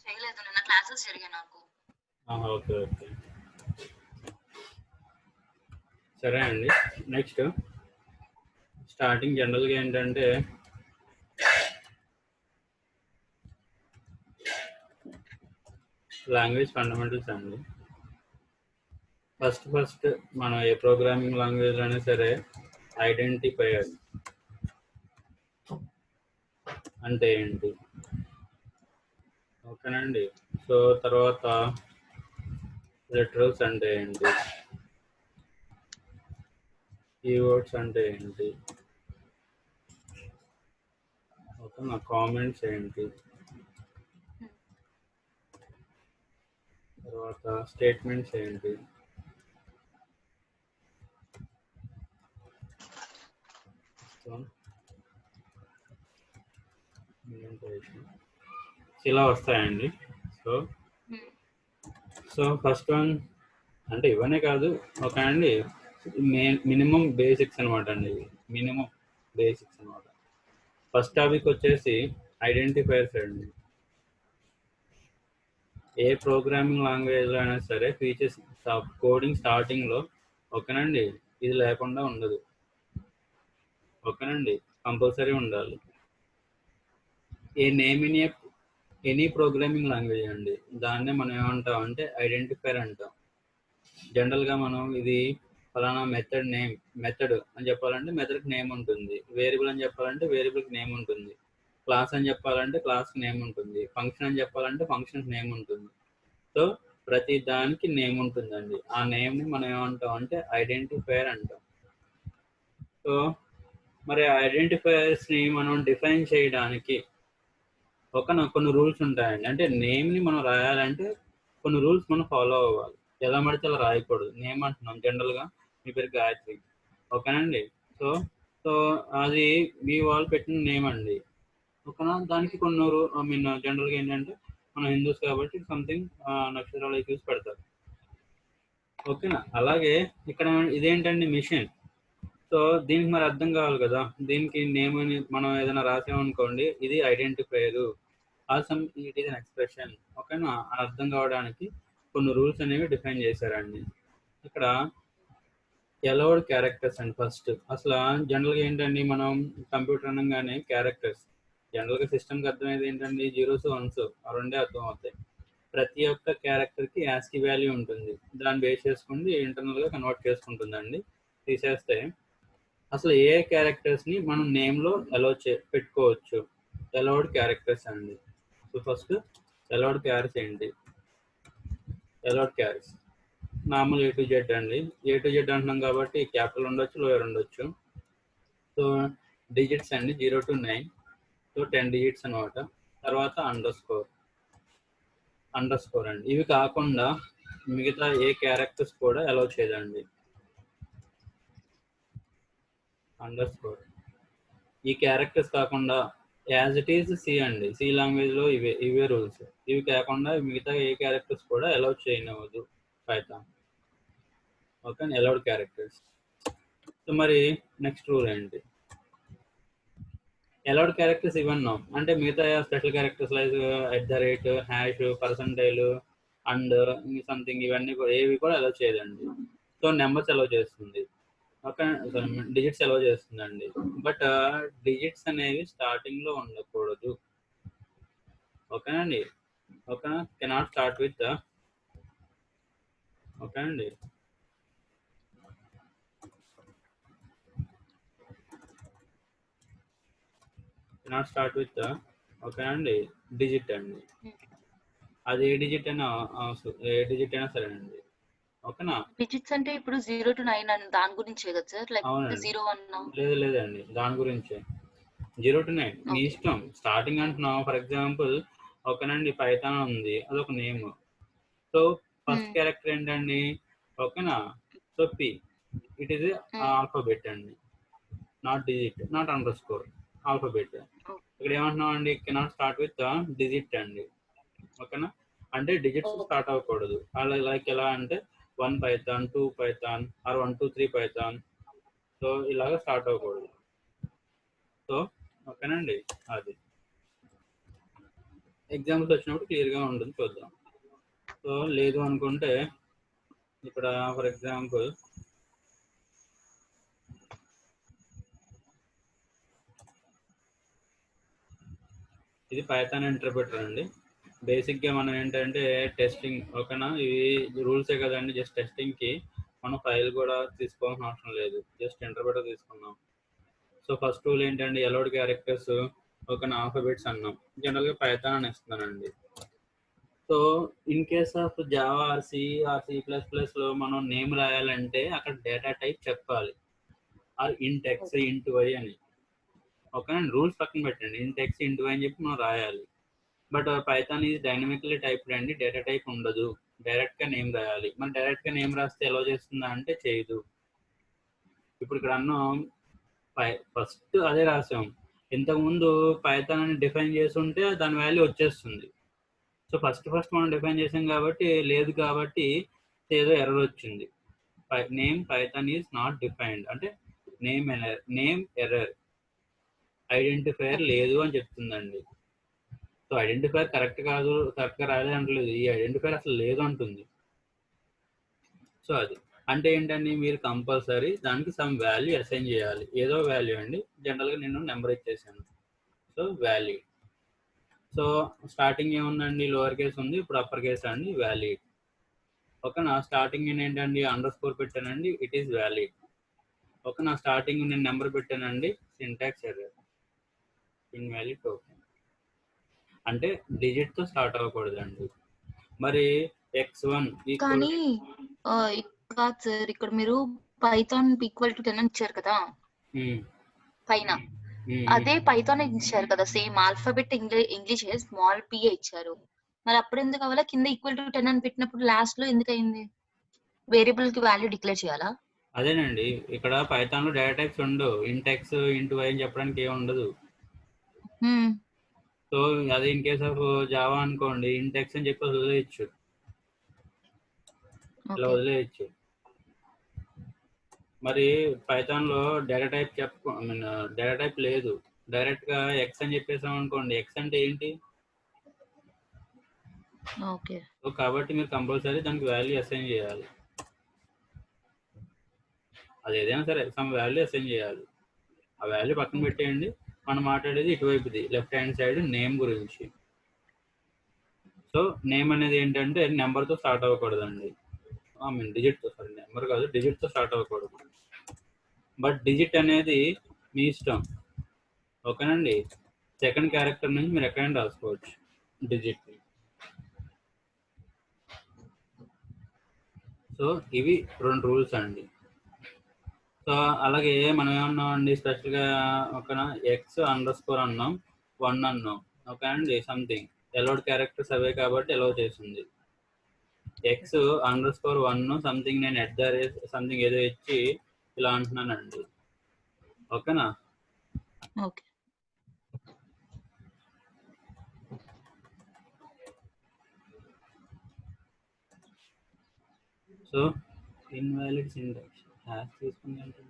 చేయలేదు. నిన్న క్లాసెస్ జరిగాయి నాకు. ఓకే ఓకే సరే అండి. నెక్స్ట్ స్టార్టింగ్ జనరల్గా ఏంటంటే లాంగ్వేజ్ ఫండమెంటల్స్ అండి. ఫస్ట్ మనం ఏ ప్రోగ్రామింగ్ లాంగ్వేజ్ అయినా సరే ఐడెంటిఫైయర్ అంటే ఏంటి, ఓకేనండి. సో తర్వాత లిటరల్స్ అంటే ఏంటి, కీవర్డ్స్ అంటే ఏంటి, ఓకేనా, కామెంట్స్ ఏంటి, తర్వాత స్టేట్మెంట్స్ ఏంటి, ఇలా వస్తాయండి. సో ఫస్ట్ వన్ అంటే ఇవన్నీ కాదు, ఓకే అండి, మినిమం బేసిక్స్ అనమాట అండి. ఇవి మినిమం బేసిక్స్ అనమాట. ఫస్ట్ టాపిక్ వచ్చేసి ఐడెంటిఫైయర్స్ అండి. ఏ ప్రోగ్రామింగ్ లాంగ్వేజ్లో అయినా సరే ఫీచర్స్ కోడింగ్ స్టార్టింగ్లో, ఓకేనండి, ఇది లేకుండా ఉండదు, ఓకేనండి, కంపల్సరీ ఉండాలి. A name in any programming language అండి, దాన్నే మనం ఏమంటాం అంటే ఐడెంటిఫైయర్ అంటాం. జనరల్గా మనం ఇది ఫలానా మెథడ్ అని చెప్పాలంటే మెథడ్కి నేమ్ ఉంటుంది, వేరియబుల్ అని చెప్పాలంటే వేరియబుల్కి నేమ్ ఉంటుంది, క్లాస్ అని చెప్పాలంటే క్లాస్కి నేమ్ ఉంటుంది, ఫంక్షన్ అని చెప్పాలంటే ఫంక్షన్కి నేమ్ ఉంటుంది. సో ప్రతి దానికి నేమ్ ఉంటుందండి. ఆ నేమ్ని మనం ఏమంటాం అంటే ఐడెంటిఫైయర్ అంటాం. సో మరి ఐడెంటిఫైయర్స్ని మనం డిఫైన్ చేయడానికి కొన్ని రూల్స్ ఉంటాయండి. అంటే నేమ్ని మనం రాయాలంటే కొన్ని రూల్స్ మనం ఫాలో అవ్వాలి. ఎలా పడితే అలా రాయకూడదు. నేమ్ అంటున్నాం, జనరల్గా మీ పేరు గాయత్రి, ఓకేనండి. సో అది మీ వాళ్ళు పెట్టిన నేమ్ అండి, ఓకేనా. దానికి కొన్ని జనరల్గా ఏంటంటే మనం హిందూస్ కాబట్టి సంథింగ్ నక్షత్రాలు చూసి పెడతారు, ఓకేనా. అలాగే ఇక్కడ ఇదేంటండి మిషన్. సో దీనికి మరి అర్థం కావాలి కదా, దీనికి నేమ్ అని మనం ఏదైనా రాసామనుకోండి, ఇది identifier, ఆల్సమ్ it is an expression, ఓకేనా. అర్థం కావడానికి కొన్ని రూల్స్ అనేవి డిఫైన్ చేశారండి. ఇక్కడ అలౌడ్ క్యారెక్టర్స్ అండ్ ఫస్ట్ అసలు జనరల్గా ఏంటండి, మనం కంప్యూటర్ అనగానే క్యారెక్టర్స్, జనరల్గా సిస్టమ్కి అర్థమయ్యేది ఏంటండి, 0s 1s ఆ రెండే అర్థం అవుతాయి. ప్రతి ఒక్క క్యారెక్టర్కి యాస్కీ వాల్యూ ఉంటుంది, దాన్ని బేస్ చేసుకుని ఇంటర్నల్గా కన్వర్ట్ చేసుకుంటుందండి. తీసేస్తే అసలు ఏ క్యారెక్టర్స్ని మనం నేమ్లో పెట్టుకోవచ్చు, అలౌడ్ క్యారెక్టర్స్ అండి. సో ఫస్ట్ అలౌడ్ క్యారెక్టర్స్ ఏంటి, allowed characters normal A to Z అండి. A to Z అంటున్నాం కాబట్టి క్యాపిటల్ ఉండొచ్చు, లోయర్ ఉండొచ్చు. సో డిజిట్స్ అండి 0 to 9, సో 10 డిజిట్స్ అనమాట. తర్వాత అండర్ స్కోర్ అండి. ఇవి కాకుండా మిగతా ఏ క్యారెక్టర్స్ కూడా అలౌ చేయదండి. అండర్ స్కోర్ ఈ క్యారెక్టర్స్ కాకుండా యాజ్ ఇట్ ఈస్ సి అండి, సి లాంగ్వేజ్లో ఇవే రూల్స్. ఇవి కాకుండా మిగతా ఏ క్యారెక్టర్స్ కూడా అలౌ చేయనివ్వదు Python, okay. Allowed characters. So మరి నెక్స్ట్ రూల్ ఏంటి, అలౌడ్ క్యారెక్టర్స్ ఇవన్నీ అంటే మిగతా special characters like @ hash percentile and something ఇవన్నీ ఏవి కూడా అలౌ చేయదండి. సో నెంబర్స్ అలౌ చేస్తుంది, ఓకే. డిజిట్స్ అలౌ చేస్తుందండి. బట్ డిజిట్స్ అనేవి స్టార్టింగ్లో ఉండకూడదు, ఓకేనండి. ఓకేనా, కెనాట్ స్టార్ట్ విత్, ఓకేనండి. కెనాట్ స్టార్ట్ విత్, ఓకేనండి, డిజిట్ అండి. అది ఏ డిజిట్ అయినా సరేనండి, ఓకేనా. డిజిట్స్ అంటే ఇప్పుడు 0 to 9 అని దాని గురించే కదా సార్, లైక్ 0 లేదండి, దాని గురించే 0 to 9 మీ ఇష్టం. స్టార్టింగ్ అంటున్నాం, ఫర్ ఎగ్జాంపుల్, ఓకేనండి, పైథాన్ ఉంది, అదొక నేమ్. సో ఫస్ట్ క్యారెక్టర్ ఏంటండి, ఓకేనా. So P, it is alphabet అండి, not digit, not underscore, alphabet. ఇక్కడ ఏమంటున్నాం అండి, కెనాట్ స్టార్ట్ విత్ డిజిట్ అండి, ఓకేనా. అంటే డిజిట్స్ స్టార్ట్ అవ్వకూడదు. అలా లైక్ ఎలా అంటే 1 python 2 python or 1 2 3 python, so ఇలాగ స్టార్ట్ అవ్వకూడదు. సో ఓకేనండి, అది ఎగ్జాంపుల్స్ వచ్చినప్పుడు క్లియర్గా ఉంటుంది, చూద్దాం. సో లేదు అనుకుంటే ఇక్కడ ఫర్ ఎగ్జాంపుల్ ఇది పైథాన్ ఇంటర్ప్రిటర్ అండి. బేసిక్గా మనం ఏంటంటే టెస్టింగ్, ఓకేనా, ఇవి రూల్సే కదండి. జస్ట్ టెస్టింగ్కి మనం ఫైల్ కూడా తీసుకోవాల్సిన అవసరం లేదు, జస్ట్ ఇంటర్ప్రిటర్ తీసుకున్నాం. సో ఫస్ట్ రూల్ ఏంటంటే అలౌడ్ క్యారెక్టర్స్, ఓకేనా, ఆల్ఫాబెట్స్ అన్నాం. జనరల్గా పైథాన్ అని ఇస్తున్నానండి. So in case of Java or సి++లో మనం నేమ్ రాయాలంటే అక్కడ డేటా టైప్ చెప్పాలి, or int x int y అని. ఓకేనా, రూల్స్ పక్కన పెట్టండి, ఇంట్ ఎక్స్ ఇంట్ వై అని చెప్పి మనం రాయాలి. But Python is dynamically typed అండి, డేటా టైప్ ఉండదు, డైరెక్ట్గా నేమ్ రాయాలి. మనం డైరెక్ట్గా నేమ్ రాస్తే ఎలా చేస్తుందా అంటే చేయదు. ఇప్పుడు ఇక్కడ అన్నాం ఫస్ట్ అదే రాసాం, ఇంతకుముందు పైథాన్ అని డిఫైన్ చేసి ఉంటే దాని వాల్యూ వచ్చేస్తుంది. సో ఫస్ట్ మనం డిఫైన్ చేసాం కాబట్టి లేదు, కాబట్టి ఏదో ఎర్రర్ వచ్చింది. Name Python is not defined అంటే నేమ్ ఎర్రర్, ఐడెంటిఫైయర్ లేదు అని చెప్తుందండి. సో ఐడెంటిఫైయర్ కరెక్ట్గా రాలేదు అంటలేదు, ఈ ఐడెంటిఫైయర్ అసలు లేదు అంటుంది. సో అది అంటే ఏంటండి, మీరు కంపల్సరీ దానికి సమ్ వాల్యూ అసైన్ చేయాలి, ఏదో వాల్యూ అండి. జనరల్గా నేను నెంబర్ ఇచ్చేసాను, సో వాల్యూ. సో స్టార్టింగ్ ఏముందండి, లోవర్ కేస్ ఉంది, ఇప్పుడు అప్పర్ కేస్ అండి, వ్యాలిడ్. ఓకేనా, స్టార్టింగ్ నేను ఏంటండి అండర్ స్కోర్ పెట్టానండి, ఇట్ ఈస్ వ్యాలిడ్. ఓకేనా, స్టార్టింగ్ నేను నెంబర్ పెట్టానండి, సింటాక్స్ ఎర్రర్, ఇన్వాలిడ్ టోకెన్. అంటే డిజిట్తో స్టార్ట్ అవ్వకూడదండి. మరి x1 కానీ కాదు సార్, ఇక్కడ మీరు పైథాన్ ఈక్వల్ టు 10 అని ఇచ్చారు కదా పైన, అదే పైథాన్ ఇచ్చారు కదా, same alphabet English small p ఇచ్చారు. మరి అప్పుడు ఎందుకు అవ్వాలా? కింద ఈక్వల్ టు 10 అని పెట్టినప్పుడు లాస్ట్ లో ఎందుకు అయింది? వేరియబుల్ కి వాల్యూ డిక్లేర్ చేయాలా? అదేనండి, ఇక్కడ పైథాన్ లో డేటా టైప్స్ ఉండవు, ఇంట్ ఎక్స్ ఇంట్ వై అని చెప్పడానికి ఏమి ఉండదు. సో అదే ఇన్ కేస్ ఆఫ్ జావా అనుకోండి, ఇంట్ ఎక్స్ అని చెప్పి వదిలేయచ్చు, ఇలా వదిలేయచ్చు. మరి పైథాన్ లో డేటా టైప్ డేటా టైప్ లేదు, డైరెక్ట్ గా ఎక్స్ అని చెప్పేసాం అనుకోండి, ఎక్స్ అంటే ఏంటి? సో కాబట్టి మీరు కంపల్సరీ దానికి వాల్యూ అసైన్ చేయాలి, అది ఏదైనా సరే సమ్ వాల్యూ అసైన్ చేయాలి. ఆ వాల్యూ పక్కన పెట్టేయండి, మనం మాట్లాడేది ఇటువైపుది లెఫ్ట్ హ్యాండ్ సైడ్ నేమ్ గురించి. సో నేమ్ అనేది ఏంటంటే నెంబర్తో స్టార్ట్ అవ్వకూడదండి, డిజిట్తో, సారీ నెంబర్ కాదు, డిజిట్తో స్టార్ట్ అవ్వకూడదు. బట్ డిజిట్ అనేది మీ ఇష్టం, ఓకేనండి. సెకండ్ క్యారెక్టర్ నుంచి మీరు ఎక్కడైనా రాసుకోవచ్చు డిజిట్ని. సో ఇవి 2 రూల్స్ అండి. సో అలాగే మనం ఏమన్నాం అండి, స్పెషల్గా ఓకేనా, x__ అన్నాం, 1 అన్నాం, ఓకే అండి, సంథింగ్ అలౌడ్ క్యారెక్టర్స్ అవే కాబట్టి అలౌ చేసింది. x_1 సంథింగ్ నేను సంథింగ్ ఏదో ఇచ్చి ఇలా అంటున్నానండి, ఓకేనా. Okay. So invalid syntax hash తీసుకుంది అంటే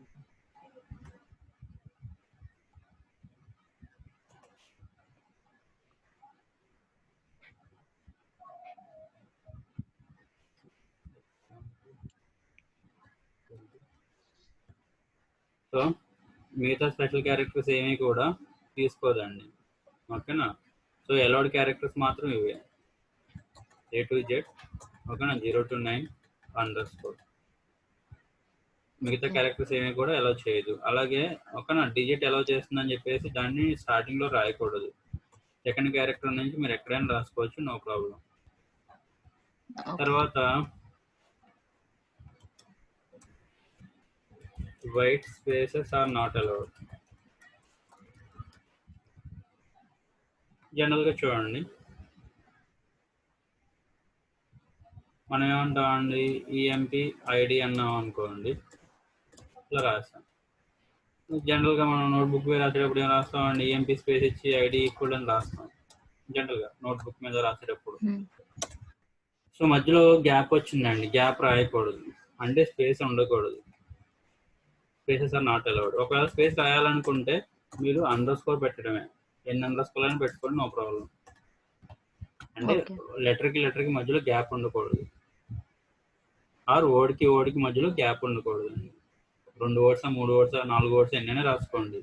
సో మిగతా స్పెషల్ క్యారెక్టర్స్ ఏమీ కూడా తీసుకోదండి, ఓకేనా. సో అలౌడ్ క్యారెక్టర్స్ మాత్రం ఇవే, A to Z, ఓకేనా, 0 to 9 _. మిగతా క్యారెక్టర్స్ ఏమీ కూడా అలౌ చేయదు. అలాగే ఓకేనా, డిజిట్ అలౌ చేస్తుందని చెప్పేసి దాన్ని స్టార్టింగ్లో రాయకూడదు, సెకండ్ క్యారెక్టర్ నుంచి మీరు ఎక్కడైనా రాసుకోవచ్చు, నో ప్రాబ్లం. తర్వాత white spaces are not allowed. జనరల్గా చూడండి, మనం ఏమంటామండి, ఈఎంపి ఐడి అన్నాం అనుకోండి, ఇట్లా రాస్తాం. జనరల్గా మనం నోట్బుక్ మీద రాసేటప్పుడు ఏం రాస్తామండి, ఈఎంపి స్పేస్ ఇచ్చి ఐడి ఈక్వల్ అని రాస్తాం జనరల్గా నోట్బుక్ మీద రాసేటప్పుడు. సో మధ్యలో గ్యాప్ వచ్చిందండి, గ్యాప్ రాయకూడదు, అంటే స్పేస్ ఉండకూడదు, స్పేసెస్ ఆర్ నాట్ అలౌడ్. ఒకవేళ స్పేస్ రాయాలనుకుంటే మీరు __ పెట్టడమే, ఎన్ని _ అని పెట్టుకోండి, నో ప్రాబ్లం. అంటే లెటర్కి మధ్యలో గ్యాప్ ఉండకూడదు, ఆర్ ఓడికి మధ్యలో గ్యాప్ ఉండకూడదు. 2 వర్డ్స్ 3 వర్డ్స్ 4 వర్డ్స్ ఎన్నైనా రాసుకోండి.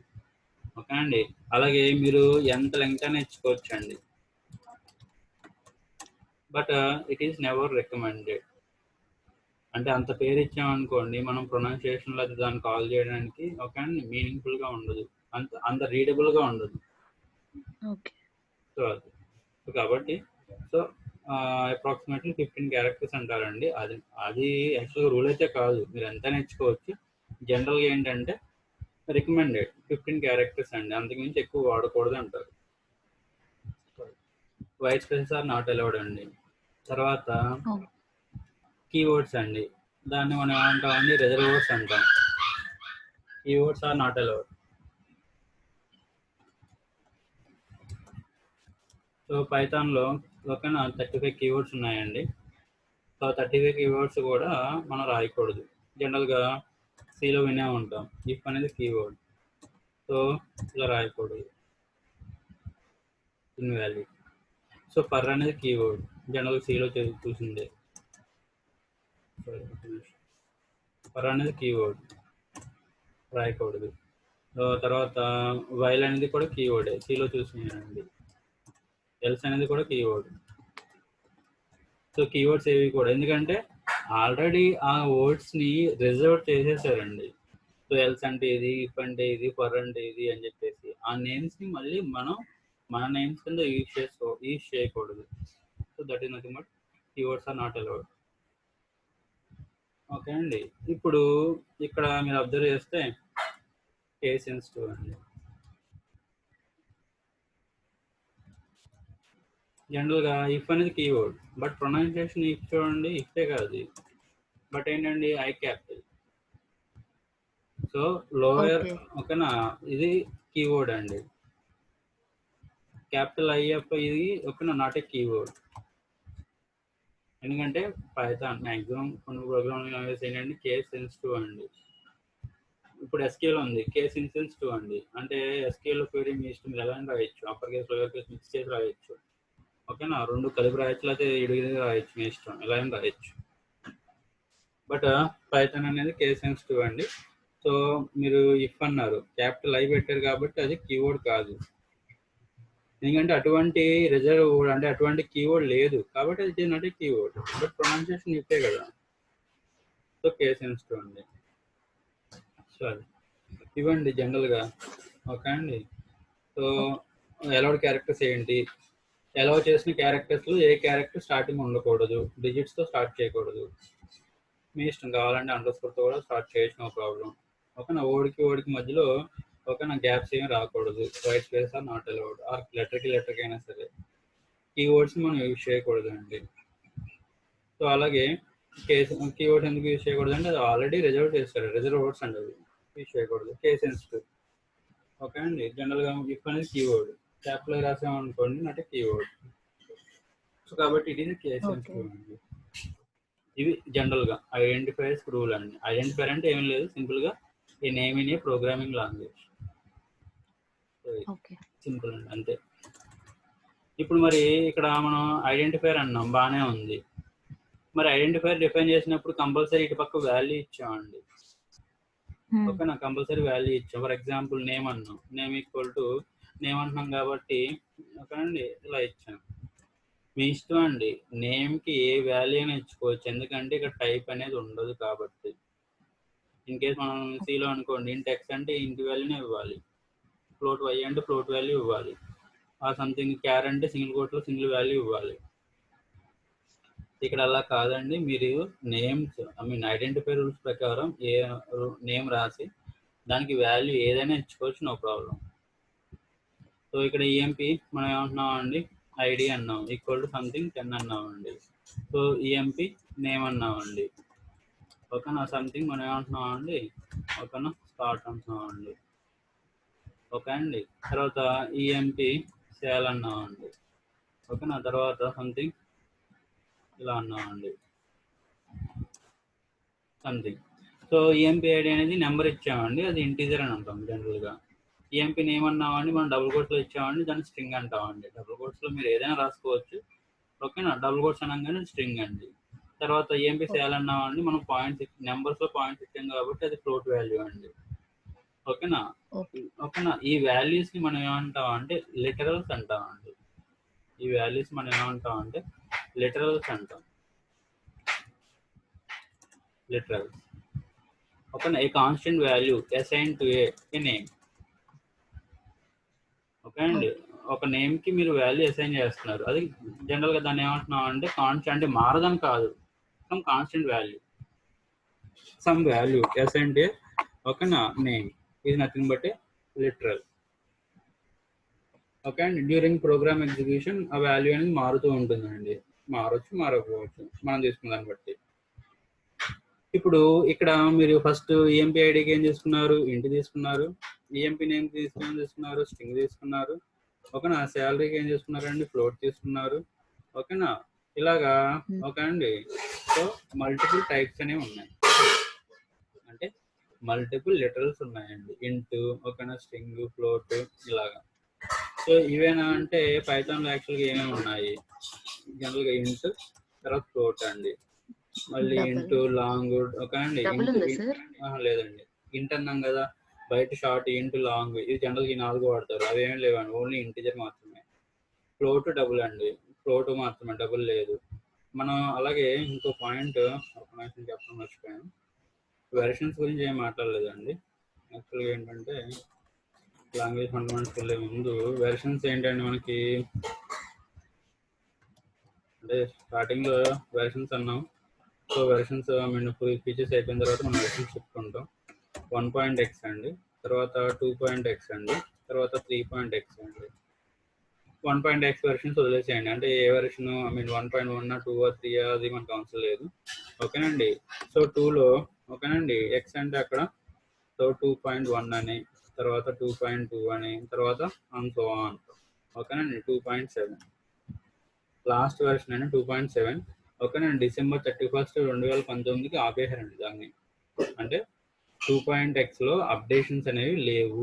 ఓకే అండి. అలాగే మీరు ఎంత లెంగ్త్ అయినా ఇచ్చుకోవచ్చు అండి, but it is never recommended. అంటే అంత పేరు ఇచ్చామనుకోండి, మనం ప్రొనౌన్సియేషన్లో అది దాన్ని కాల్ చేయడానికి ఓకే అండి మీనింగ్ఫుల్గా ఉండదు, అంత రీడబుల్గా ఉండదు. సో అది కాబట్టి సో అప్రాక్సిమేట్లీ 15 క్యారెక్టర్స్ అంటారండి. అది యాక్చువల్గా రూల్ అయితే కాదు, మీరు ఎంత నేర్చుకోవచ్చు. జనరల్గా ఏంటంటే రికమెండెడ్ 15 క్యారెక్టర్స్ అండి, అంతకుమించి ఎక్కువ వాడకూడదు అంటారు. White spaces are not allowed అండి. తర్వాత కీవర్డ్స్ అండి, దాన్ని మనం ఏమంటామండి రిజర్వ్ వర్డ్స్ అంటాం. Keywords are not allowed. So పైథాన్లో ఓకేనా 35 కీవర్డ్స్ ఉన్నాయండి. సో 35 కీవర్డ్స్ కూడా మనం రాయకూడదు. జనరల్గా సిలో వినే ఉంటాం, ఇఫ్ అనేది కీవర్డ్, సో ఇలా రాయకూడదు ఇన్వాలిడ్. సో ఫర్ అనేది కీవర్డ్, జనరల్గా సిలో చూసిందే. ఫర్ అనేది కీవర్డ్ రాయకూడదు. తర్వాత వైల్ అనేది కూడా కీవర్డే, సిలో చూసినాయండి. ఎల్స్ అనేది కూడా కీవర్డ్. సో కీవర్డ్స్ ఏవి కూడా, ఎందుకంటే ఆల్రెడీ ఆ వర్డ్స్ని రిజర్వ్ చేసేసారండి. సో ఎల్స్ అంటే ఇది, ఇఫ్ అంటే ఇది, ఫర్ అంటే ఇది అని చెప్పేసి ఆ నేమ్స్ని మళ్ళీ మనం మన నేమ్స్ కింద యూజ్ చేయకూడదు. So that is nothing but keywords are not allowed. Okay అండి. ఇప్పుడు ఇక్కడ మీరు అబ్జర్వ్ చేస్తే కేస్ సెన్సిటివ్ అండి. జనరల్గా ఇఫ్ అనేది కీవర్డ్, బట్ ప్రొనౌన్సియేషన్ ఇఫ్ చూడండి, ఇఫే కాదు బట్ ఏంటండి ఐ క్యాపిటల్. సో లోయర్ ఓకేనా, ఇది కీవర్డ్ అండి. క్యాపిటల్ ఐఎఫ్ ఇది ఓకేనా నాట్ ఏ కీవర్డ్. ఎందుకంటే పైథాన్ మ్యాక్సిమం కొన్ని ప్రోగ్రామింగ్ లాంగ్వేజ్ ఏంటంటే కేస్ సెన్సిటివ్ అండి. ఇప్పుడు ఎస్క్యూఎల్ ఉంది, కేస్ సెన్సిటివ్ అండి. అంటే ఎస్క్యూఎల్ క్వెరీ మీ ఇష్టం, మీరు ఎలా రాయొచ్చు, upper case lower case mix చేసి రాయొచ్చు. ఓకేనా, 2 కలిపి రాయొచ్చు, లేకపోతే ఇడిగిగా రాయొచ్చు, మీ ఇష్టం, ఎలా అయినా రాయొచ్చు. బట్ పైథాన్ అనేది కేస్ సెన్సిటివ్ అండి. సో మీరు ఇఫ్ అన్నారు, క్యాపిటల్ ఐ పెట్టారు కాబట్టి అది కీవర్డ్ కాదు, ఎందుకంటే అటువంటి రిజర్వ్ అంటే అటువంటి కీవర్డ్ లేదు కాబట్టి అది not a keyword, but pronunciation ఇఫే కదా. సో కేస్ సెన్సిటివ్ అండి. సో అది ఇవ్వండి జనరల్గా. ఓకే అండి. సో అలౌడ్ క్యారెక్టర్స్ ఏంటి, అలౌ చేసిన క్యారెక్టర్స్లో ఏ క్యారెక్టర్ స్టార్టింగ్ ఉండకూడదు, డిజిట్స్తో స్టార్ట్ చేయకూడదు. మీ ఇష్టం, కావాలంటే అండర్స్కోర్తో కూడా స్టార్ట్ చేయొచ్చు, నో ప్రాబ్లం. ఓకేనా, ఓడికి మధ్యలో ఓకేనా గ్యాప్స్ ఏమి రాకూడదు. White space are not allowed, or లెటర్కి అయినా సరే కీవర్డ్స్ మనం యూజ్ చేయకూడదు అండి. సో అలాగే కీవర్డ్స్ ఎందుకు యూజ్ చేయకూడదు అంటే అది ఆల్రెడీ రిజర్వ్ చేస్తారు, రిజర్వ్ వర్డ్స్ అండి, అది యూజ్ చేయకూడదు. Case sensitive. ఓకే అండి. జనరల్గా ఇఫ్ అనేది కీవర్డ్, క్యాపిటల్ రాసామనుకోండి నాట్ ఏ కీవర్డ్. సో కాబట్టి ఇది కేస్ సెన్సిటివ్ అండి. ఇవి జనరల్గా ఐడెంటిఫైర్స్ రూల్ అండి. ఐడెంటిఫైర్ అంటే ఏం లేదు, సింపుల్గా a name in a programming language, simple అండి, అంతే. ఇప్పుడు మరి ఇక్కడ మనం ఐడెంటిఫైర్ అన్నాం, బాగానే ఉంది. మరి ఐడెంటిఫైర్ డిఫైన్ చేసినప్పుడు కంపల్సరీ ఇటు పక్క వాల్యూ ఇచ్చామండి. ఓకేనా, కంపల్సరీ వాల్యూ ఇచ్చాం. ఫర్ ఎగ్జాంపుల్ నేమ్ అన్నాం, నేమ్ ఈక్వల్ టు నేమ్ అంటున్నాం కాబట్టి ఓకేనండి ఇలా ఇచ్చాం. మీ ఇష్టం అండి, నేమ్కి ఏ వాల్యూ అయినా ఇచ్చుకోవచ్చు, ఎందుకంటే ఇక్కడ టైప్ అనేది ఉండదు కాబట్టి. ఇన్ కేస్ మనం సిలో అనుకోండి, ఇంట్ ఎక్స్ అంటే ఇంటి వాల్యూనే ఇవ్వాలి, ఫ్లోట్ వై అంటే ఫ్లోట్ వాల్యూ ఇవ్వాలి, ఆ సంథింగ్ క్యార్ అంటే సింగిల్ కోట్లో సింగిల్ వాల్యూ ఇవ్వాలి. ఇక్కడ అలా కాదండి, మీరు నేమ్స్ ఐడెంటిఫై రూల్స్ ప్రకారం ఏ నేమ్ రాసి దానికి వాల్యూ ఏదైనా ఇచ్చుకోవచ్చు, నో ప్రాబ్లం. సో ఇక్కడ ఈఎంపి మనం ఏమంటున్నాం అండి, ఐడి అన్నాం ఈక్వల్ టు సంథింగ్ 10 అన్నామండి. సో ఈఎంపి నేమ్ అన్నామండి. ఓకేనా, సంథింగ్ మనం ఏమంటున్నాం అండి, ఓకేనా స్టార్ట్ అంటున్నామండి. ఓకే అండి. తర్వాత ఈఎంపి సేల్ అన్నామండి. ఓకేనా, తర్వాత సంథింగ్ ఇలా అన్నామండి, సంథింగ్. సో ఈఎంపి ఐడి అనేది నెంబర్ ఇచ్చామండి, అది ఇంటీజర్ అని అంటాం జనరల్గా. ఈఎంపి నేమ్ అన్నామండి, మనం డబుల్ కోట్స్లో ఇచ్చామండి, దాన్ని స్ట్రింగ్ అంటామండి. డబుల్ కోట్స్లో మీరు ఏదైనా రాసుకోవచ్చు, ఓకేనా. డబుల్ కోట్స్ అనగానే స్ట్రింగ్ అండి. తర్వాత ఏంపీ చేయాలన్నామండి మనం నెంబర్స్ లో పాయింట్స్ ఇచ్చాం కాబట్టి అది ఫ్లోట్ వాల్యూ అండి. ఓకేనా. ఓకేనా. ఈ వాల్యూస్ ని మనం ఏమంటాం అంటే లిటరల్స్ అంటాం అండి. ఈ వాల్యూస్ మనం ఏమంటాం అంటే లిటరల్స్ అంటాం. లిటరల్స్. ఓకేనా. A constant value assign to A name. Okay అండి. ఒక నేమ్ కి మీరు వాల్యూ అసైన్ చేస్తున్నారు. అది జనరల్ గా దాన్ని ఏమంటున్నాం అంటే కాన్స్టెంట్, అంటే మారదని కాదు, some constant value, some value assign to ఓకేనా name is nothing but a literal. Okay అండి. డ్యూరింగ్ ప్రోగ్రామ్ ఎగ్జిక్యూషన్ ఆ వాల్యూ అనేది మారుతూ ఉంటుందండి. మారొచ్చు, మారకపోవచ్చు, మనం తీసుకున్న దాన్ని బట్టి. ఇప్పుడు ఇక్కడ మీరు ఫస్ట్ ఈఎంపీ ఐడికి ఏం తీసుకున్నారు, ఇంటి తీసుకున్నారు. ఈఎంపీ నేమ్ తీసుకున్నారు, స్ట్రింగ్ తీసుకున్నారు. ఓకేనా. శాలరీకి ఏం తీసుకున్నారండి, ఫ్లోట్ తీసుకున్నారు. ఓకేనా. ఇలాగా. ఓకే అండి. సో మల్టిపుల్ టైప్స్ అనేవి ఉన్నాయి, అంటే మల్టిపుల్ లిటరల్స్ ఉన్నాయండి. ఇంట్, ఓకేనా, స్ట్రింగ్, ఫ్లోట్ ఇలాగా. సో ఇవేనా అంటే పైథాన్లో యాక్చువల్గా ఏమేమి ఉన్నాయి, జనరల్గా ఇంట్, తర్వాత ఫ్లోట్ అండి, మళ్ళీ ఇంటూ లాంగ్. ఓకే అండి. లేదండి, ఇంట్ అన్నాం కదా, బయట షార్ట్ ఇంటూ లాంగ్, ఇది జనరల్గా ఈ 4 వాడతారు. అవేమీ లేవండి, ఓన్లీ ఇంటిజర్ మాత్రమే. ఫ్లోట్ డబుల్ అండి, ఫ్లోట్ మాత్రమే, డబుల్ లేదు. మనం అలాగే ఇంకో పాయింట్ ఒక నిమిషం చెప్పడం మర్చిపోయాను, వెర్షన్స్ గురించి ఏం మాట్లాడలేదండి. యాక్చువల్గా ఏంటంటే లాంగ్వేజ్ ఫండమెంటల్స్ వెళ్ళే ముందు వెర్షన్స్ ఏంటంటే మనకి, అంటే స్టార్టింగ్లో వెర్షన్స్ అన్నాం. సో వెర్షన్స్ ఫీచర్స్ అయిపోయిన తర్వాత మనం వెర్షన్స్ చెప్పుకుంటాం. 1.x అండి, తర్వాత 2.x అండి, తర్వాత 3.x అండి. 1.x వెర్షన్స్ వదిలేసేయండి, అంటే ఏ వెర్షన్ 1.1 2 3 అది మనకు అవసరం లేదు. ఓకేనండి. సో 2లో ఓకేనండి ఎక్స్ అంటే అక్కడ సో 2.1 అని, తర్వాత 2.2 అని, తర్వాత అండ్ సో ఆన్. ఓకేనండి. 2.7 లాస్ట్ వెర్షన్ అని 2.7. ఓకేనండి. December 31, 2019కి ఆపేశారండి దాన్ని, అంటే 2.x లో అప్డేషన్స్ అనేవి లేవు.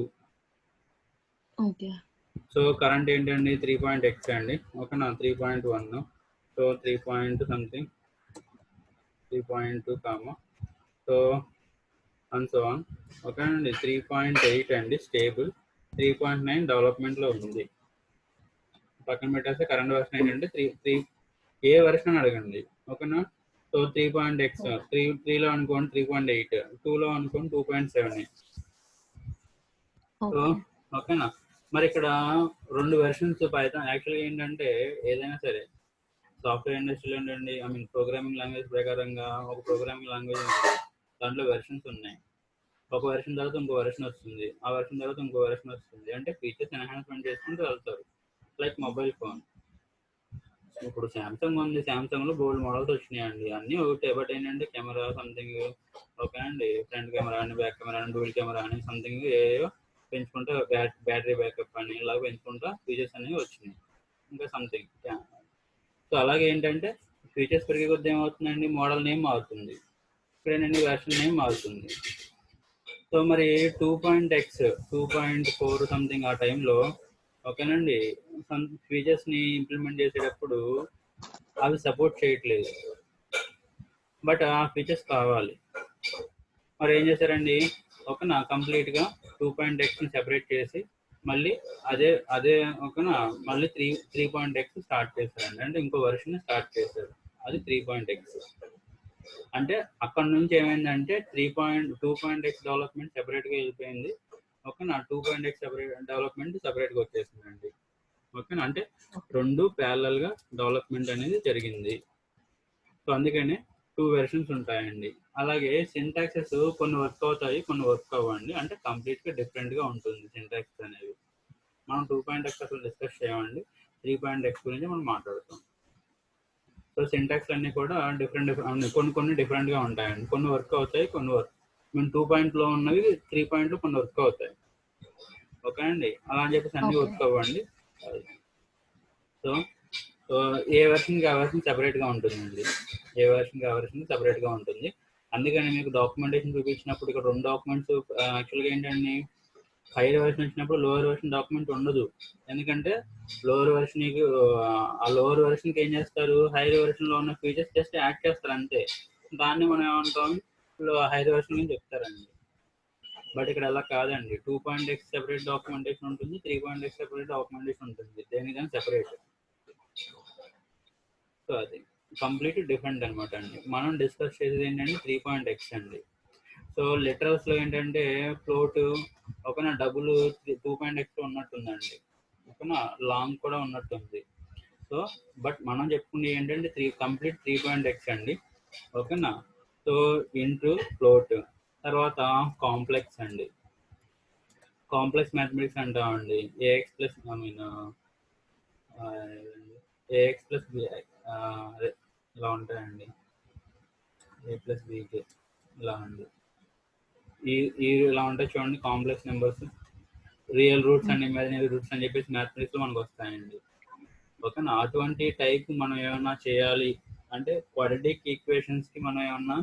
సో కరెంట్ ఏంటండి 3.x అండి. ఓకేనా. 3.1, so 3 something 3.2 comma, so and so on. ఓకేనండి. 3.8 అండి స్టేబుల్, 3.9 డెవలప్మెంట్లో ఉంది. పక్కన పెట్టేస్తే కరెంట్ వెర్షన్ ఏంటంటే 3 ఏ వెర్షన్ అని అడగండి. ఓకేనా. సో 3.x 3లో అనుకోండి 3.8, 2లో అనుకోండి 2.7. సో ఓకేనా. మరి ఇక్కడ 2 వెర్షన్స్ పైథాన్ యాక్చువల్గా ఏంటంటే ఏదైనా సరే సాఫ్ట్వేర్ ఇండస్ట్రీలో ఏంటండి, ప్రోగ్రామింగ్ లాంగ్వేజ్ ప్రకారంగా ఒక ప్రోగ్రామింగ్ లాంగ్వేజ్ ఉంది, దాంట్లో వెర్షన్స్ ఉన్నాయి. ఒక వెర్షన్ తర్వాత ఇంకో వెర్షన్ వస్తుంది, ఆ వెర్షన్ తర్వాత ఇంకో వెర్షన్ వస్తుంది, అంటే ఫీచర్స్ ఎన్హాన్స్మెంట్ చేసుకుంటూ వెళ్తారు. లైక్ మొబైల్ ఫోన్, ఇప్పుడు శాంసంగ్ ఉంది, శాంసంగ్ లో బోల్డ్ మోడల్స్ వచ్చినాయండి, అన్నీ ఒకటే. బట్ ఏంటంటే కెమెరా సంథింగ్, ఓకే అండి, ఫ్రంట్ కెమెరా అని, బ్యాక్ కెమెరా అని, డూల్ కెమెరా అని సంథింగ్ ఏవో పెంచుకుంటా, బ్యాటరీ బ్యాకప్ అని ఇలా పెంచుకుంటా ఫీచర్స్ అనేవి వచ్చినాయి, ఇంకా సంథింగ్. సో అలాగే ఏంటంటే ఫీచర్స్ పెరిగే కొద్ది ఏమవుతుందండి, మోడల్ నేమ్ మారుతుంది, ఇక్కడేనండి వెర్షన్ నేమ్ మారుతుంది. సో మరి 2.x 2.4 సంథింగ్ ఆ టైంలో ఓకేనండి ఫీచర్స్ ని ఇంప్లిమెంట్ చేసేటప్పుడు అవి సపోర్ట్ చేయట్లేదు, బట్ ఆ ఫీచర్స్ కావాలి. మరి ఏం చేశారండి, ఓకేనా, కంప్లీట్ గా 2.x ని సెపరేట్ చేసి మళ్ళీ అదే ఓకేనా మళ్ళీ 3.x స్టార్ట్ చేశారండి, అంటే ఇంకో వెర్షన్ స్టార్ట్ చేశారు, అది 3.x. అంటే అక్కడ నుంచి ఏమైందంటే 2.x డెవలప్మెంట్ సెపరేట్ గా వెళ్ళిపోయింది. ఓకేనా. 2.x డెవలప్మెంట్ సెపరేట్ గా వచ్చేసిందండి. ఓకేనా. అంటే 2 ప్యారలల్ గా డెవలప్మెంట్ అనేది జరిగింది. సో అందుకనే 2 వెర్షన్స్ ఉంటాయండి. అలాగే సింటాక్సెస్ కొన్ని వర్క్ అవుతాయి, కొన్ని వర్క్ అవ్వండి, అంటే కంప్లీట్ గా డిఫరెంట్ గా ఉంటుంది సింటాక్స్ అనేది. మనం 2.x అసలు డిస్కస్ చేయమండి, 3.x గురించి మనం మాట్లాడుతాం. సో సింటాక్స్ అన్ని కూడా డిఫరెంట్ కొన్ని డిఫరెంట్ గా ఉంటాయండి, కొన్ని వర్క్ అవుతాయి, కొన్ని వర్క్ 2.0 ఉన్నవి 3.0 కొన్ని వర్క్ అవుతాయి. ఓకే అండి. అలా అని చెప్పేసి అన్ని వర్క్ అవ్వండి. సో ఏ వెర్షన్కి ఆ వెర్షన్ సెపరేట్ గా ఉంటుందండి, ఏ వెర్షన్కి ఆ వెర్షన్ సెపరేట్ గా ఉంటుంది. అందుకని మీకు డాక్యుమెంటేషన్ చూపించినప్పుడు ఇక్కడ 2 డాక్యుమెంట్స్ యాక్చువల్గా ఏంటండి హైయర్ వెర్షన్ వచ్చినప్పుడు లోవర్ వెర్షన్ డాక్యుమెంట్ ఉండదు. ఎందుకంటే లోవర్ వెర్షన్ ఆ లోవర్ వెర్షన్కి ఏం చేస్తారు, హైయర్ వెర్షన్లో ఉన్న ఫీచర్స్ జస్ట్ యాడ్ చేస్తారు అంతే. దాన్ని మనం ఏమంటాం, హైయర్ వెర్షన్ అని చెప్తారండి. బట్ ఇక్కడ అలా కాదండి. 2.x సెపరేట్ డాక్యుమెంటేషన్ ఉంటుంది, 3.x సెపరేట్ డాక్యుమెంటేషన్ ఉంటుంది, దేనికైనా సెపరేట్. సో అది కంప్లీట్ డిఫరెంట్ అనమాట అండి. మనం డిస్కస్ చేసేది ఏంటంటే 3.x అండి. సో లిటరల్స్ లో ఏంటంటే ఫ్లోట్ ఒకనా డబుల్ 2.x ఉన్నట్టుందండి, ఒకనా లాంగ్ కూడా ఉన్నట్టుంది. సో బట్ మనం చెప్పుకునే ఏంటంటే కంప్లీట్ 3.x అండి, ఓకేనా. సో ఇంటూ ఫ్లోట్, తర్వాత కాంప్లెక్స్ అండి. కాంప్లెక్స్ మ్యాథమెటిక్స్ అంటామండి. A x plus a x plus b అదే ఇలా ఉంటాయండి, ఏ ప్లస్ బికి ఇలా అండి. ఈ ఇలా ఉంటాయి చూడండి complex numbers. Real roots and imaginary roots అని చెప్పేసి మ్యాథమెటిక్స్ లో మనకు వస్తాయండి, ఓకేనా. అటువంటి టైప్ మనం ఏమన్నా చేయాలి అంటే క్వాడ్రాటిక్ ఈక్వేషన్స్ కి మనం ఏమన్నా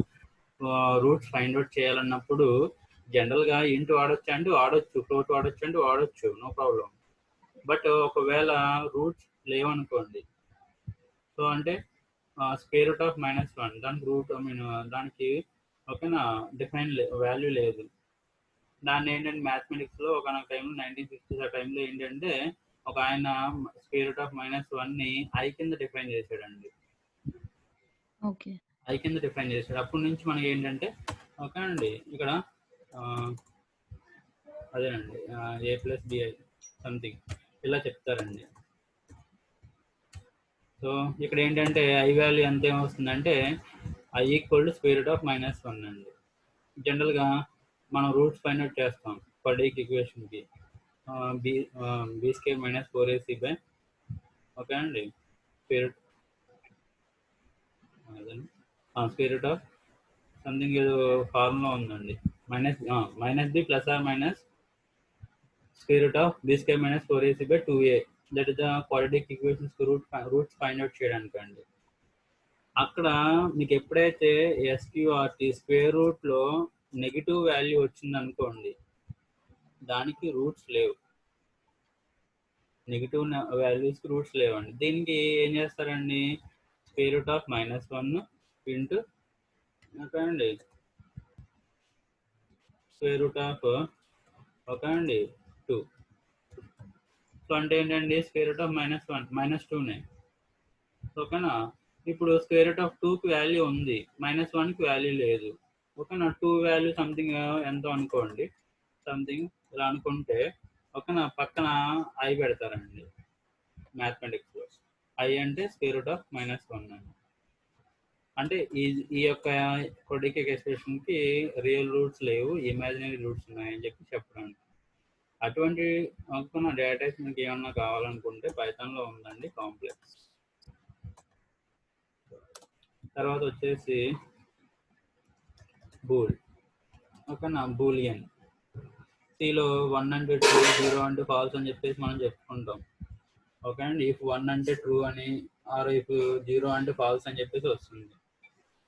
రూట్స్ ఫైండ్ అవుట్ చేయాలన్నప్పుడు జనరల్ గా ఇంటూ వాడొచ్చు అంటే వాడొచ్చు, ఫ్లోట్ వాడొచ్చు అంటే వాడొచ్చు, నో ప్రాబ్లం. బట్ ఒకవేళ రూట్స్ లేవనుకోండి, సో అంటే స్క్వేర్ రూట్ ఆఫ్ -1 దానికి రూట్ దానికి ఓకేనా డిఫైన్ వాల్యూ లేదు. దాన్ని ఏంటంటే మ్యాథమెటిక్స్ లో ఒక టైంలో 1960s ఆ టైంలో ఏంటంటే ఒక ఆయన స్క్వేర్ రూట్ ఆఫ్ -1 ని ఐ కింద డిఫైన్ చేశాడండి. ఓకే, ఐ కింద డిఫైన్ చేశాడు. అప్పటి నుంచి మనకి ఏంటంటే ఓకే అండి ఇక్కడ అదేనండి ఏ ప్లస్ బిఐ సంథింగ్ ఇలా చెప్తారండి. సో ఇక్కడ ఏంటంటే ఐ వాల్యూ ఎంత ఏమొస్తుందంటే I equal to square root of -1 అండి. జనరల్గా మనం రూట్స్ ఫైండ్ అవుట్ చేస్తాం క్వాడ్రాటిక్ ఈక్వేషన్కి. B square -4ac by okay అండి స్క్వేర్ రూట్ ఆఫ్ సంథింగ్ ఏదో ఫార్ములా ఉందండి, minus B plus or minus square root of B square -4ac by 2a. That is the quadratic equations roots find out చేయడానికి అండి. అక్కడ మీకు ఎప్పుడైతే SQRT square root లో negative value వచ్చింది అనుకోండి, దానికి రూట్స్ లేవు, నెగిటివ్ వాల్యూస్ రూట్స్ లేవండి. దీనికి ఏం చేస్తారండి, square root of -1 into okay అండి స్క్వేర్ రూట్ ఆఫ్ ఓకే అండి 2. సో అంటే ఏంటండి స్క్వేర్ రూట్ ఆఫ్ -2నే, ఓకేనా. ఇప్పుడు స్క్వేర్ రూట్ ఆఫ్ 2కి వాల్యూ ఉంది, -1కి వాల్యూ లేదు, ఓకేనా. 2 వాల్యూ సంథింగ్ ఎంతో అనుకోండి, సంథింగ్ ఇలా అనుకుంటే ఓకేనా పక్కన ఐ పెడతారండి మ్యాథమెటిక్స్ లో. ఐ అంటే స్క్వేర్ రూట్ ఆఫ్ -1 అండి. అంటే ఈ యొక్క క్వాడ్రాటిక్ ఎక్స్ప్రెషన్ కి రియల్ రూట్స్ లేవు, ఇమాజినరీ రూట్స్ ఉన్నాయని చెప్పి చెప్పడానికి. అటువంటి అనుకున్న డేటా మీకు ఏమన్నా కావాలనుకుంటే పైథాన్ లో ఉందండి కాంప్లెక్స్. తర్వాత వచ్చేసి బూల్, ఓకేనా. బూలియన్ సిలో 1 అంటే ట్రూ, 0 అంటే ఫాల్స్ అని చెప్పేసి మనం చెప్పుకుంటాం, ఓకే అండి. ఇఫ్ 1 అంటే ట్రూ అని ఆర్ ఇఫ్ 0 అంటే ఫాల్స్ అని చెప్పేసి వస్తుంది.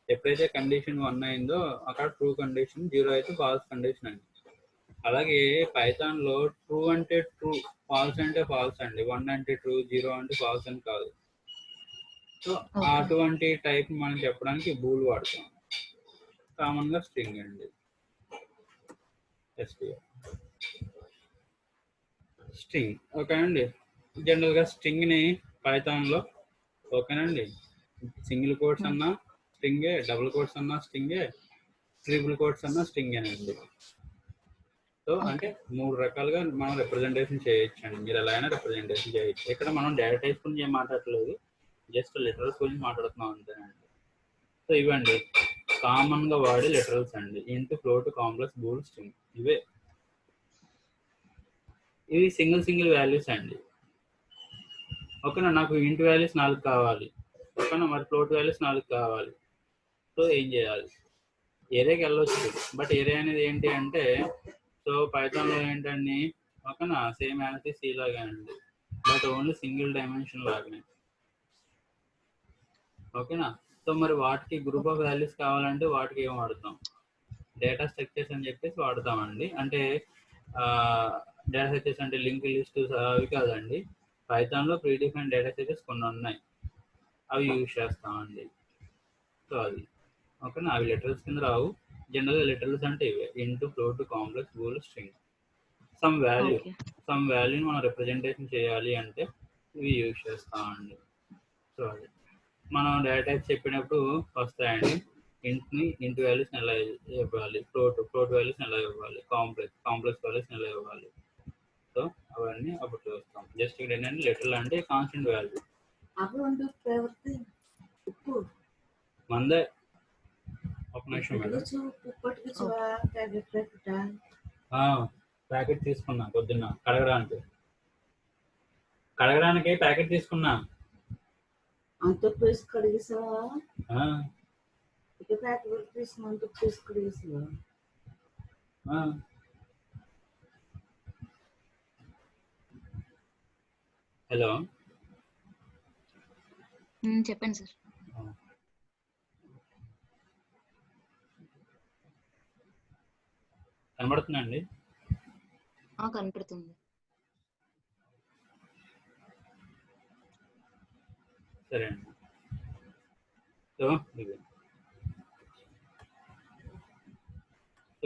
ఎప్పుడైతే కండిషన్ 1 అయిందో అక్కడ ట్రూ కండిషన్, 0 అయితే ఫాల్స్ కండిషన్ అండి. అలాగే పైథాన్ లో ట్రూ అంటే ట్రూ, ఫాల్స్ అంటే ఫాల్స్ అండి. 1 అంటే ట్రూ, 0 అంటే ఫాల్స్ అని కాదు. సో అటువంటి టైప్ మనం చెప్పడానికి బూల్ వాడతాం. కామన్ గా స్ట్రింగ్ అండి, స్ట్రింగ్ ఓకే అండి. జనరల్ గా స్ట్రింగ్ ని పైథాన్ లో ఓకేనండి సింగిల్ కోట్స్ అన్నా స్ట్రింగే, డబుల్ కోట్స్ అన్నా స్ట్రింగే, ట్రిపుల్ కోట్స్ అన్నా స్ట్రింగేనండి. సో అంటే 3 రకాలుగా మనం రిప్రజెంటేషన్ చేయొచ్చు అండి. మీరు ఎలా అయినా రిప్రజెంటేషన్ చేయొచ్చు. ఇక్కడ మనం డేటా టైప్స్ గురించి ఏం మాట్లాడలేదు, జస్ట్ లిటరల్స్ గురించి మాట్లాడుతున్నాం అంతేనండి. సో ఇవండి కామన్ గా వాడే లిటరల్స్ అండి, into, float, complex, bool, string. ఇవి సింగిల్ వాల్యూస్ అండి, ఓకేనా. నాకు ఇంటూ వాల్యూస్ 4 కావాలి, ఓకేనా. మరి ఫ్లోట్ వాల్యూస్ 4 కావాలి. సో ఏం చేయాలి, ఏరియాకి వెళ్ళొచ్చు. బట్ ఏరియా అనేది ఏంటి అంటే సో పైథాన్లో ఏంటండి ఓకేనా సేమ్ యాజ్ సి లాగా అండి, బట్ ఓన్లీ సింగిల్ డైమెన్షన్ లాగానే, ఓకేనా. సో మరి వాటికి గ్రూప్ ఆఫ్ వాల్యూస్ కావాలంటే వాటికి ఏం వాడతాం, డేటా స్ట్రక్చర్స్ అని చెప్పేసి వాడతామండి. అంటే డేటా సెచెస్ అంటే లింక్ లిస్ట్ అవి కాదండి. పైథాన్లో ప్రీ డిఫైన్ డేటా సెచెస్ కొన్ని ఉన్నాయి, అవి యూజ్ చేస్తామండి. సో అది ఓకేనా. అవి లెటర్స్ కింద రావు. జనరల్గా లెటర్స్ అంటే ఇవే into, float, complex, bool, string. Some వాల్యూని మనం రిప్రజెంటేషన్ చేయాలి అంటే ఇవి యూజ్ చేస్తామండి. సో అది మనం డేటా టైప్స్ చెప్పినప్పుడు వస్తాయండి. ఇంట్ వాల్యూస్ని ఎలా ఇవ్వాలి, ఫ్లోట్ వాల్యూస్ని ఎలా ఇవ్వాలి, కాంప్లెక్స్ వాల్యూస్ని ఎలా ఇవ్వాలి. సో అవన్నీ అప్పుడు చూస్తాం. జస్ట్ ఇక్కడ ఏంటంటే లెటర్లు అంటే కాన్స్టెంట్ వాల్యూ. మందే ఒక నిమిషం ప్యాకెట్ తీసుకున్నా పొద్దున్న కడగడానికి ప్యాకెట్ తీసుకున్నా. అంత ప్లేస్ కడిగేసావా? ఇక ప్యాకెట్ తీసుకున్నా, అంత ప్లేస్ కడిగేసావా? హలో చెప్పండి సార్. కనబడుతుందండి? కనపడుతుంది. సరే అండి. సో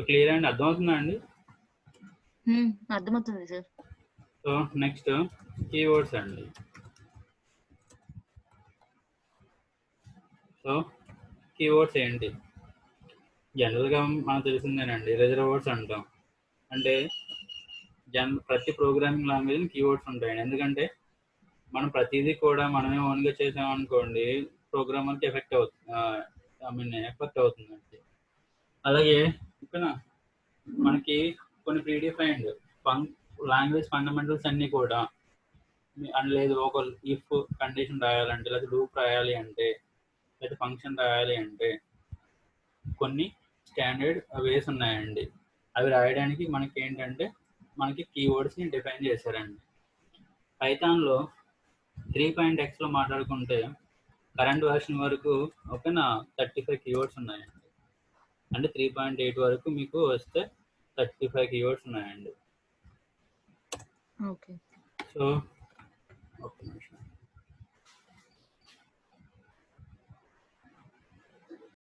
క్లియర్ అండి, అర్థమవుతుందా అండి? అర్థమవుతుంది సార్. సో నెక్స్ట్ కీవర్డ్స్ అండి. సో కీవర్డ్స్ ఏంటి? జనరల్గా మనకు తెలిసిందేనండి, రిజర్వర్డ్స్ అంటాం. అంటే ప్రతి ప్రోగ్రామింగ్ లాంగ్వేజ్ కీవర్డ్స్ ఉంటాయండి. ఎందుకంటే మనం ప్రతిదీ కూడా మనమే ఓన్గా చేసామనుకోండి, ప్రోగ్రామర్కి ఎఫెక్ట్ అవుతుంది, ఎఫెక్ట్ అవుతుందండి. అలాగే ఇక్కడ మనకి కొన్ని ప్రీడిఫైన్డ్ లాంగ్వేజ్ ఫండమెంటల్స్ అన్నీ కూడా లేదు, ఒక ఇఫ్ కండిషన్ రాయాలంటే, లేదా లూప్ రాయాలి అంటే, లేదా ఫంక్షన్ రాయాలి అంటే కొన్ని స్టాండర్డ్ వేస్ ఉన్నాయండి. అవి రాయడానికి మనకి ఏంటంటే మనకి కీవర్డ్స్ని డిఫైన్ చేశారండి. పైథాన్లో 3.xలో మాట్లాడుకుంటే కరెంట్ వర్షన్ వరకు ఓకేనా 35 కీవర్డ్స్ ఉన్నాయండి. అంటే 3.8 వరకు మీకు వస్తే 35 కీవర్డ్స్ ఉన్నాయండి. ఓకే. సో ఒక నిమిషం.